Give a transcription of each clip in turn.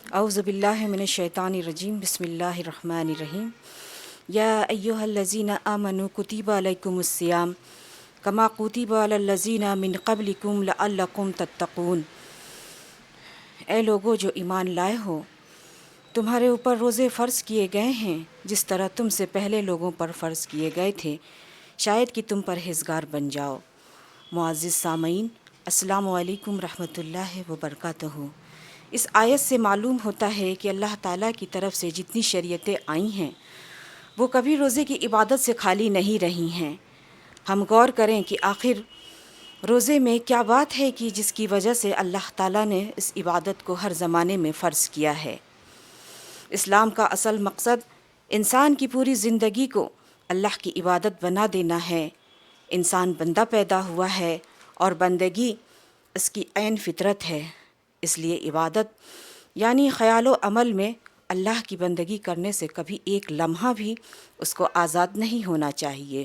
اعوذ باللہ من الشیطان الرجیم، بسم اللہ الرحمن الرحیم۔ یا ایہا الذین آمنوا کتب علیکم الصیام کما کتب علی الذین من قبلکم لعلکم تتقون۔ اے لوگو جو ایمان لائے ہو، تمہارے اوپر روزے فرض کیے گئے ہیں جس طرح تم سے پہلے لوگوں پر فرض کیے گئے تھے، شاید کہ تم پرہیزگار بن جاؤ۔ معزز سامعین، السلام علیکم رحمۃ اللہ وبرکاتہ۔ اس آیت سے معلوم ہوتا ہے کہ اللہ تعالیٰ کی طرف سے جتنی شریعتیں آئی ہیں وہ کبھی روزے کی عبادت سے خالی نہیں رہی ہیں۔ ہم غور کریں کہ آخر روزے میں کیا بات ہے کہ جس کی وجہ سے اللہ تعالیٰ نے اس عبادت کو ہر زمانے میں فرض کیا ہے۔ اسلام کا اصل مقصد انسان کی پوری زندگی کو اللہ کی عبادت بنا دینا ہے۔ انسان بندہ پیدا ہوا ہے اور بندگی اس کی عین فطرت ہے، اس لیے عبادت یعنی خیال و عمل میں اللہ کی بندگی کرنے سے کبھی ایک لمحہ بھی اس کو آزاد نہیں ہونا چاہیے۔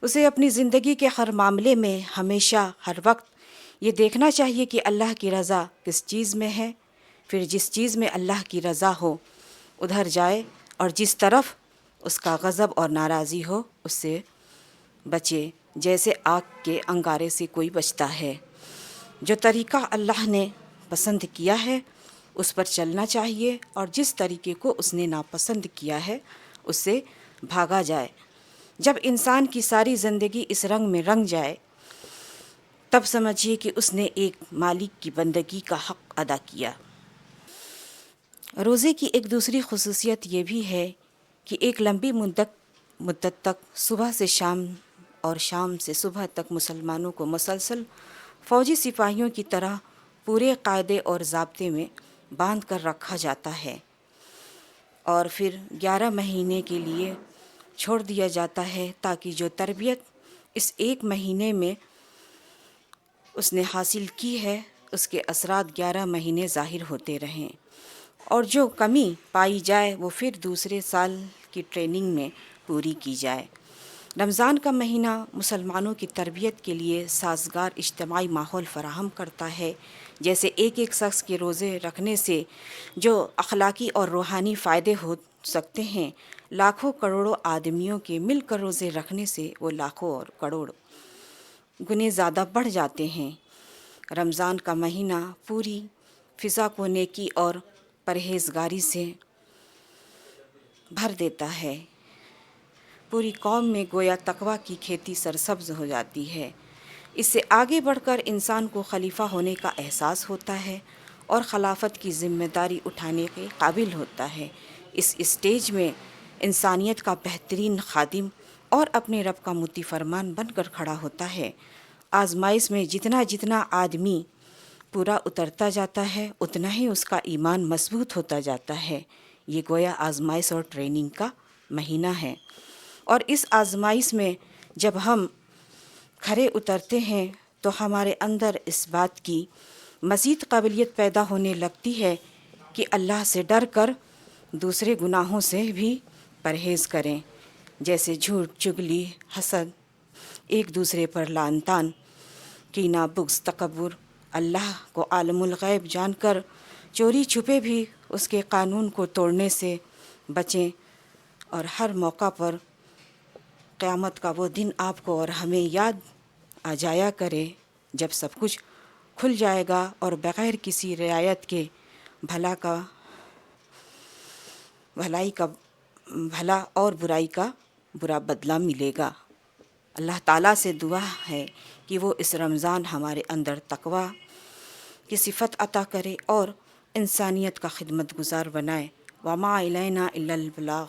اسے اپنی زندگی کے ہر معاملے میں ہمیشہ ہر وقت یہ دیکھنا چاہیے کہ اللہ کی رضا کس چیز میں ہے، پھر جس چیز میں اللہ کی رضا ہو ادھر جائے، اور جس طرف اس کا غضب اور ناراضی ہو اس سے بچے، جیسے آگ کے انگارے سے کوئی بچتا ہے۔ جو طریقہ اللہ نے پسند کیا ہے اس پر چلنا چاہیے، اور جس طریقے کو اس نے ناپسند کیا ہے اس سے بھاگا جائے۔ جب انسان کی ساری زندگی اس رنگ میں رنگ جائے تب سمجھیے کہ اس نے ایک مالک کی بندگی کا حق ادا کیا۔ روزے کی ایک دوسری خصوصیت یہ بھی ہے کہ ایک لمبی مدت تک صبح سے شام اور شام سے صبح تک مسلمانوں کو مسلسل فوجی سپاہیوں کی طرح پورے قاعدے اور ضابطے میں باندھ کر رکھا جاتا ہے، اور پھر 11 مہینے کے لیے چھوڑ دیا جاتا ہے تاکہ جو تربیت اس ایک مہینے میں اس نے حاصل کی ہے اس کے اثرات 11 مہینے ظاہر ہوتے رہیں، اور جو کمی پائی جائے وہ پھر دوسرے سال کی ٹریننگ میں پوری کی جائے۔ رمضان کا مہینہ مسلمانوں کی تربیت کے لیے سازگار اجتماعی ماحول فراہم کرتا ہے۔ جیسے ایک شخص کے روزے رکھنے سے جو اخلاقی اور روحانی فائدے ہو سکتے ہیں، لاکھوں کروڑوں آدمیوں کے مل کر روزے رکھنے سے وہ لاکھوں اور کروڑ گنے زیادہ بڑھ جاتے ہیں۔ رمضان کا مہینہ پوری فضا کو نیکی اور پرہیزگاری سے بھر دیتا ہے۔ پوری قوم میں گویا تقویٰ کی کھیتی سرسبز ہو جاتی ہے۔ اس سے آگے بڑھ کر انسان کو خلیفہ ہونے کا احساس ہوتا ہے اور خلافت کی ذمہ داری اٹھانے کے قابل ہوتا ہے۔ اس اسٹیج میں انسانیت کا بہترین خادم اور اپنے رب کا مطیع فرمان بن کر کھڑا ہوتا ہے۔ آزمائش میں جتنا آدمی پورا اترتا جاتا ہے اتنا ہی اس کا ایمان مضبوط ہوتا جاتا ہے۔ یہ گویا آزمائش اور ٹریننگ کا مہینہ ہے، اور اس آزمائش میں جب ہم کھرے اترتے ہیں تو ہمارے اندر اس بات کی مزید قابلیت پیدا ہونے لگتی ہے کہ اللہ سے ڈر کر دوسرے گناہوں سے بھی پرہیز کریں، جیسے جھوٹ، چغلی، حسد، ایک دوسرے پر لعن طعن، کینہ، بغض، تکبر، اللہ کو عالم الغیب جان کر چوری چھپے بھی اس کے قانون کو توڑنے سے بچیں، اور ہر موقع پر قیامت کا وہ دن آپ کو اور ہمیں یاد آ جایا کرے جب سب کچھ کھل جائے گا اور بغیر کسی رعایت کے بھلائی کا بھلا اور برائی کا برا بدلہ ملے گا۔ اللہ تعالیٰ سے دعا ہے کہ وہ اس رمضان ہمارے اندر تقویٰ کی صفت عطا کرے اور انسانیت کا خدمت گزار بنائے۔ وما علینا الا البلاغ۔